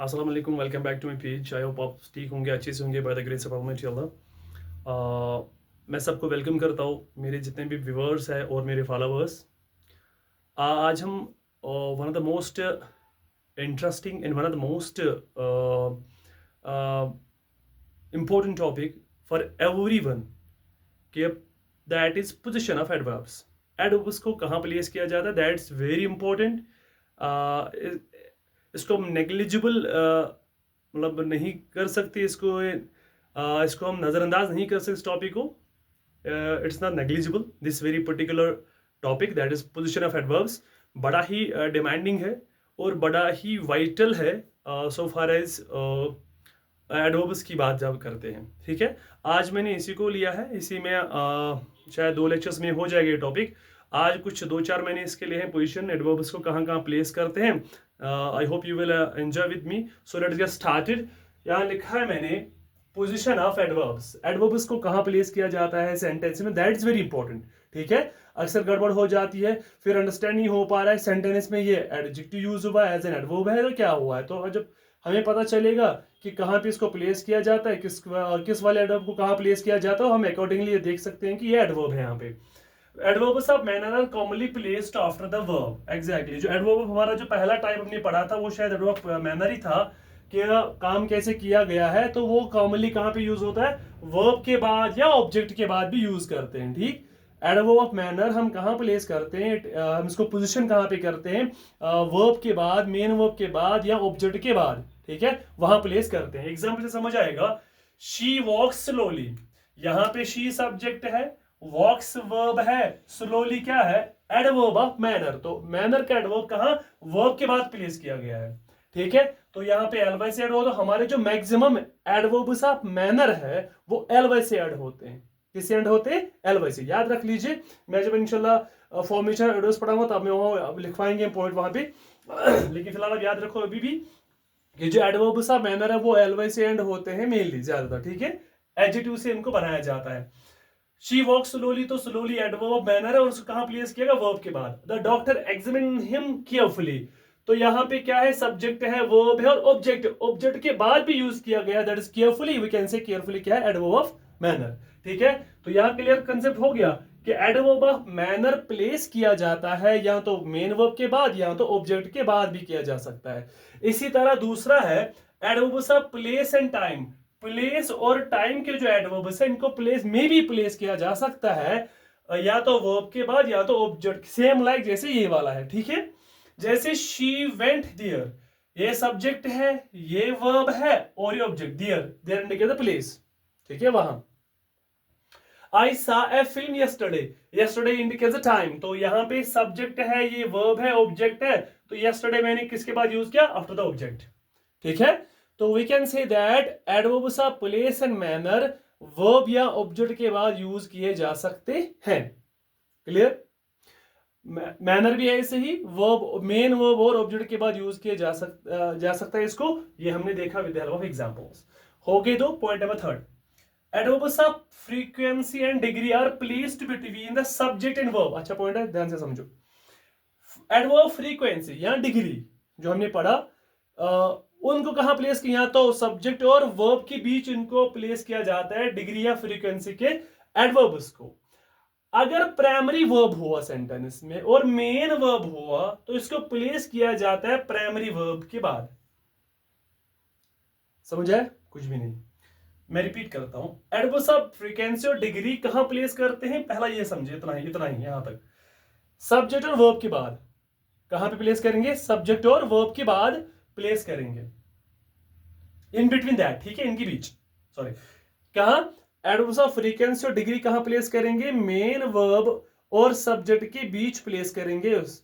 अस्सलाम वालेकुम, welcome back to my page. I hope आप ठीक होंगे, अच्छे से होंगे by the grace of almighty Allah. मैं सबको वेलकम करता हूँ, मेरे जितने भी व्यूअर्स हैं और मेरे फॉलोअर्स। आज हम one of the most interesting and one of the most important topic for everyone कि that is position of adverbs. Adverbs को कहाँ प्लेस किया जाता है, दैट्स वेरी इंपॉर्टेंट। इसको हम नेग्लिजिबल मतलब नहीं कर सकते, इसको हम नज़रअंदाज नहीं कर सकते इस टॉपिक को। It's not negligible this very particular topic that is position of adverbs. बड़ा ही डिमांडिंग है और बड़ा ही वाइटल है सो फार एज एडवर्ब्स की बात जब करते हैं। ठीक है, आज मैंने इसी को लिया है, इसी में शायद 2 लेक्चर्स में हो जाएगा ये टॉपिक। आज कुछ 2-4 मैंने इसके लिए हैं पोजीशन एडवर्ब्स को कहाँ कहाँ प्लेस करते हैं। I hope you will enjoy with me, so let's get started. यहाँ लिखा है मैंने पोजीशन ऑफ एडवर्ब्स। एडवर्ब्स को कहाँ प्लेस किया जाता है सेंटेंस में, दैट इज वेरी इंपॉर्टेंट। ठीक है, अक्सर गड़बड़ हो जाती है, फिर अंडरस्टैंड नहीं हो पा रहा है सेंटेंस में ये एडजेक्टिव यूज हुआ है एज एन एडवर्ब है तो क्या हुआ है। तो जब हमें पता चलेगा कि कहाँ पे इसको प्लेस किया जाता है, किस वाले एडवर्ब को कहाँ प्लेस किया जाता है, हम अकॉर्डिंगली ये देख सकते हैं कि ये एडवर्ब है। यहाँ पे adverbs of manner are commonly placed after the verb. Exactly, जो एडवर्ब हमारा जो पहला टाइप हमने पढ़ा था वो शायद एडवर्ब मैनर ही था कि काम कैसे किया गया है। तो वो कॉमनली कहाँ पे यूज होता है, वर्ब के बाद या ऑब्जेक्ट के बाद भी यूज करते हैं। ठीक, एडवर्ब ऑफ मैनर हम कहाँ प्लेस करते हैं, हम इसको पोजीशन कहाँ पे करते हैं, वर्ब के बाद, मेन वर्ब के बाद या ऑब्जेक्ट के बाद। ठीक है, वहां प्लेस करते हैं। एग्जाम्पल से समझ आएगा, शी वॉक्स स्लोली। यहाँ पे शी सब्जेक्ट है, वॉक्स वर्ब है, स्लोली क्या है, एडवर्ब ऑफ मैनर। तो मैनर का एडवर्ब कहाँ, वर्ब के बाद प्लेस किया गया है। ठीक है, तो यहाँ पे एल वाई से ऐड हो, तो हमारे जो मैक्सिमम एडवर्ब्स ऑफ मैनर है वो एल वाई से ऐड होते हैं। किससे ऐड होते हैं, एल वाई से। याद रख लीजिए, मैं जब इंशाल्लाह फॉर्मेशन एडवर्ब्स पढ़ाऊंगा तब मैं वहां लिखवाएंगे पॉइंट वहां पे लेकिन फिलहाल अब याद रखो अभी भी, ये जो एडवर्ब्स ऑफ मैनर है वो एल वाई से एंड होते हैं मेनली ज्यादातर। ठीक है, एडजेक्टिव से इनको बनाया जाता है। शी वॉक स्लोली, तो स्लोली एडवर्ब ऑफ मैनर है और उसको कहां प्लेस किया गया, वर्ब के बाद। The doctor examine him carefully, तो यहाँ पे क्या है, सब्जेक्ट है, वर्ब है और ऑब्जेक्ट, ऑब्जेक्ट के बाद भी यूज किया गया, that is carefully. We can say carefully क्या है, एडवर्ब ऑफ मैनर। ठीक है, तो यहाँ क्लियर कंसेप्ट हो गया कि एडवर्ब ऑफ मैनर प्लेस किया जाता है या तो मेन वर्ब के बाद या तो ऑब्जेक्ट के बाद भी किया जा सकता है। इसी तरह दूसरा है adverbs of place and time. Place और टाइम के जो एडवर्ब्स है इनको प्लेस में भी प्लेस किया जा सकता है या तो वर्ब के बाद या तो ऑब्जेक्ट, सेम लाइक जैसे ये वाला है। ठीक है, जैसे शी वेंट देयर, ये सब्जेक्ट है, ये वर्ब है और ये object, there, there indicate the place. ठीक है, वहां I saw a film yesterday, yesterday indicates the time, तो यहां पे सब्जेक्ट है, ये वर्ब है, ऑब्जेक्ट है, तो यस्टरडे मैंने किसके बाद यूज किया, आफ्टर द ऑब्जेक्ट। ठीक है, तो we can say that adverbs of place and manner verb या ऑब्जेक्ट के बाद यूज किए जा सकते हैं। क्लियर, मैनर भी है ऐसे ही, वर्ब, मेन वर्ब और ऑब्जेक्ट के बाद यूज किया जा सकता है इसको। ये हमने देखा with the help of examples. हो गए दो। Point number third, adverbs of frequency and degree are placed between the subject and verb. अच्छा पॉइंट है, ध्यान से समझो। एडवर्ब फ्रीक्वेंसी या डिग्री जो हमने पढ़ा, उनको कहां प्लेस किया, तो सब्जेक्ट और वर्ब के बीच इनको प्लेस किया जाता है, डिग्री या फ्रीक्वेंसी के एडवर्ब्स को। अगर प्राइमरी वर्ब हुआ सेंटेंस में और मेन वर्ब हुआ तो इसको प्लेस किया जाता है प्राइमरी वर्ब के बाद। समझ आए, कुछ भी नहीं, मैं रिपीट करता हूं। एडवर्ब्स ऑफ फ्रीक्वेंसी और डिग्री कहां प्लेस करते हैं, पहला ये समझे, इतना ही यहां तक। सब्जेक्ट और वर्ब के बाद कहां पे प्लेस करेंगे, सब्जेक्ट और वर्ब के बाद प्लेस करेंगे, इन बिटवीन दैट। ठीक है, इनके बीच, सॉरी, कहां, एडवर्ब्स ऑफ फ्रीक्वेंसी और डिग्री कहां प्लेस करेंगे, मेन वर्ब और सब्जेक्ट के बीच प्लेस करेंगे उस।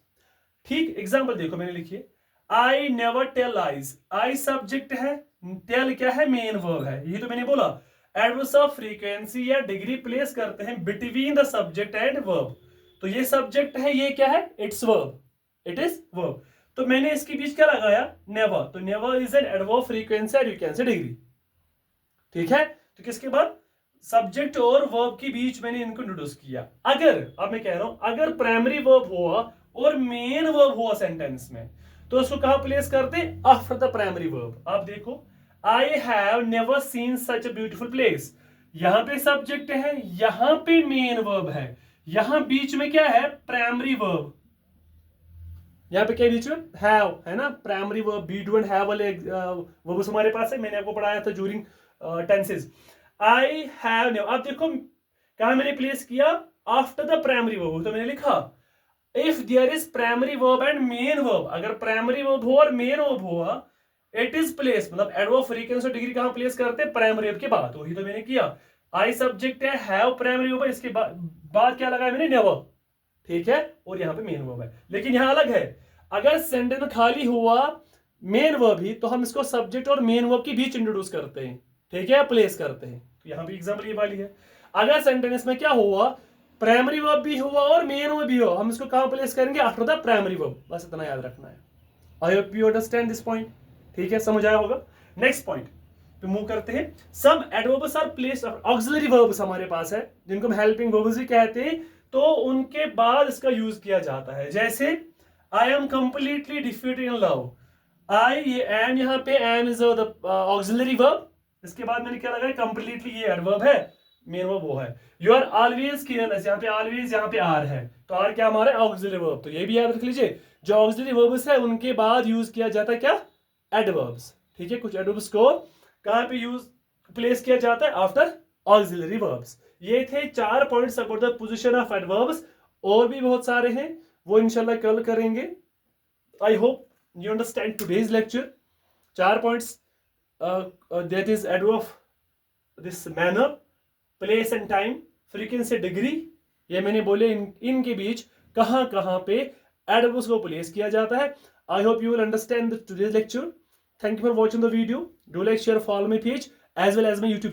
ठीक, एग्जांपल देखो मैंने लिखी है, I never tell lies, I subject है, टेल क्या है, मेन वर्ब है, ये तो मैंने बोला। एडवर्ब्स ऑफ फ्रीक्वेंसी या डिग्री प्लेस करते हैं between the subject and verb, तो ये सब्जेक्ट है, ये क्या है, it's verb, it is verb. तो मैंने इसके बीच क्या लगाया, नेवर, तो never is an adverb frequency और यू कैन से डिग्री। ठीक है, तो किसके बाद, सब्जेक्ट और वर्ब के बीच मैंने इनको इंट्रोड्यूस किया। अगर, अब मैं कह रहा हूं, अगर प्राइमरी वर्ब हुआ और मेन वर्ब हुआ सेंटेंस में, तो उसको कहां प्लेस करते? After the primary verb. आप देखो, आई have never seen such a beautiful place. यहां पे सब्जेक्ट है, यहां पे मेन वर्ब है, यहां बीच में क्या है? Primary verb. यहाँ पे क्या बीच में? हैव है ना, primary verb, be do and have वाले वर्ब्स हमारे पास है, मैंने आपको पढ़ाया था during tenses. I have never, अब देखो कहा मैंने प्लेस किया? After the primary verb. तो मैंने लिखा if there is primary verb and main verb, अगर प्राइमरी वर्ब हो और मेन वर्ब हुआ, इट इज प्लेस, मतलब एडवर्ब फ्रीक्वेंसी और डिग्री कहां प्लेस करते हैं? प्राइमरी वर्ब के बाद। वही तो मैंने किया, आई सब्जेक्ट है, हैव प्राइमरी वर्ब, इसके बाद क्या लगाया मैंने? नेवर, ठीक है, और यहाँ पे मेन वर्ब है। लेकिन यहाँ अलग है, अगर सेंटेंस में खाली हुआ मेन वर्ब ही, तो हम इसको सब्जेक्ट और मेन वर्ब के बीच इंट्रोड्यूस करते हैं, ठीक है, प्लेस करते हैं। तो यहाँ पे एग्जाम्पल ये वाली है, अगर सेंटेंस में क्या हुआ? प्राइमरी वर्ब भी हुआ और मेन वर्ब भी हो, हम इसको कहां प्लेस करेंगे? After the primary verb. बस इतना याद रखना है। I hope you understand this point, ठीक है, समझ आया होगा। नेक्स्ट पॉइंट पे मूव करते हैं। Some adverbs are placed, auxiliary verbs हमारे पास है, जिनको हम हेल्पिंग वर्ब्स भी कहते हैं, तो उनके बाद इसका यूज किया जाता है। जैसे I am completely defeated in love, I, ये एम, यहाँ पे am is the auxiliary verb, इसके बाद मैंने क्या लगाया? कंप्लीटली, ये एडवर्ब है, मेन वर्ब वो है। यू आर ऑलवेज केयरलेस, यहाँ पे ऑलवेज, यहाँ पे आर है, तो आर क्या हमारा? Auxiliary verb. तो ये भी याद रख लीजिए, जो ऑक्सिलरी वर्ब्स है उनके बाद यूज किया जाता है क्या? एडवर्ब्स, ठीक है। कुछ एडवर्ब्स को कहां पे यूज प्लेस किया जाता है? After auxiliary verbs. ये थे 4 points about the position of adverbs, और भी बहुत सारे हैं, वो इंशाल्लाह कल करेंगे। I hope you understand today's lecture. 4 points, that is adverb, this manner, place and time, frequency, degree, ये मैंने बोले इनके बीच कहां कहां पे एडवर्ब्स को प्लेस किया जाता है। I hope you will understand today's lecture. Thank you for watching the video. Do like, share, follow my page as well as my YouTube channel.